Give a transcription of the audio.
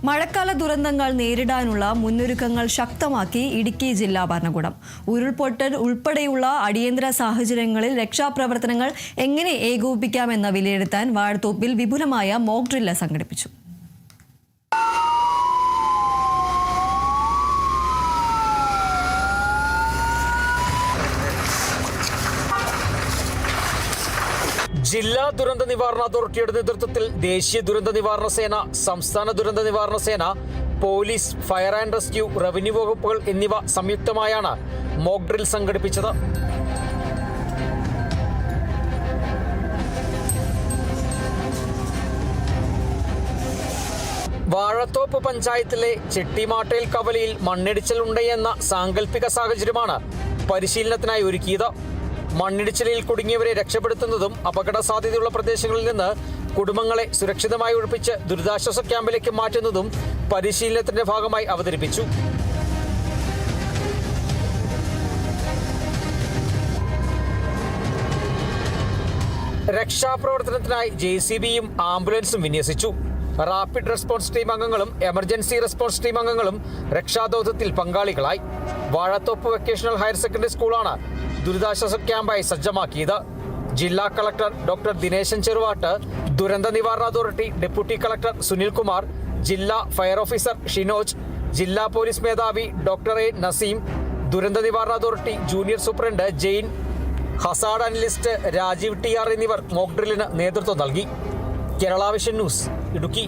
മഴക്കാല ദുരന്തങ്ങൾ നേരിടാനുള്ള മുന്നൊരുക്കങ്ങൾ ശക്തമാക്കി ഇടുക്കി ജില്ലാ ഭരണകൂടം. ഉരുൾപൊട്ടൽ ഉൾപ്പെടെയുള്ള അടിയന്തര സാഹചര്യങ്ങളിൽ രക്ഷാപ്രവർത്തനങ്ങൾ എങ്ങനെ ഏകോപിപ്പിക്കാമെന്ന് വിലയിരുത്താൻ വാഴത്തോപ്പിൽ വിപുലമായ മോക്ക് ഡ്രില്ല് സംഘടിപ്പിച്ചു. ജില്ലാ ദുരന്ത നിവാരണ അതോറിറ്റിയുടെ നേതൃത്വത്തിൽ ദേശീയ ദുരന്ത നിവാരണ സേന, സംസ്ഥാന ദുരന്ത നിവാരണ സേന, police, fire and rescue, revenue വകുപ്പുകൾ എന്നിവ സംയുക്തമായാണ് മോക്ക് ഡ്രിൽ സംഘടിപ്പിച്ചത്. വാഴത്തോപ്പ് പഞ്ചായത്തിലെ ചെട്ടിമാട്ടേൽ കവലയിൽ മണ്ണിടിച്ചിലുണ്ടെന്ന സാങ്കല്പിക സാഹചര്യമാണ് പരിശീലനത്തിനായി ഒരുക്കിയത്. മണ്ണിടിച്ചിലിൽ കുടുങ്ങിയവരെ രക്ഷപ്പെടുത്തുന്നതും അപകട സാധ്യതയുള്ള പ്രദേശങ്ങളിൽ നിന്ന് കുടുംബങ്ങളെ സുരക്ഷിതമായി ഒഴിപ്പിച്ച് ദുരിതാശ്വാസ ക്യാമ്പിലേക്ക് മാറ്റുന്നതും പരിശീലനത്തിന്റെ ഭാഗമായി അവതരിപ്പിച്ചു. രക്ഷാപ്രവർത്തനത്തിനായി JCBയും ആംബുലൻസും വിന്യസിച്ചു. റാപ്പിഡ് റെസ്പോൺസ് ടീം അംഗങ്ങളും എമർജൻസി റെസ്പോൺസ് ടീം അംഗങ്ങളും രക്ഷാദൗത്യത്തിൽ പങ്കാളികളായി. വാഴത്തോപ്പ് വൊക്കേഷണൽ ഹയർ സെക്കൻഡറി സ്കൂളാണ് ദുരിതാശ്വാസ ക്യാമ്പായി സജ്ജമാക്കിയത്. ജില്ലാ കളക്ടർ ഡോക്ടർ ദിനേശൻ ചെറുവാട്ട്, ദുരന്ത നിവാരണ അതോറിറ്റി ഡെപ്യൂട്ടി കളക്ടർ സുനിൽകുമാർ, ജില്ലാ ഫയർ ഓഫീസർ ഷിനോജ്, ജില്ലാ പോലീസ് മേധാവി ഡോക്ടർ A നസീം, ദുരന്ത നിവാരണ authority junior superintendent Jain, hazard analyst Rajeev TR എന്നിവർ മോക്ക് ഡ്രില്ലിന് നേതൃത്വം നൽകി. Kerala vision news, Idukki.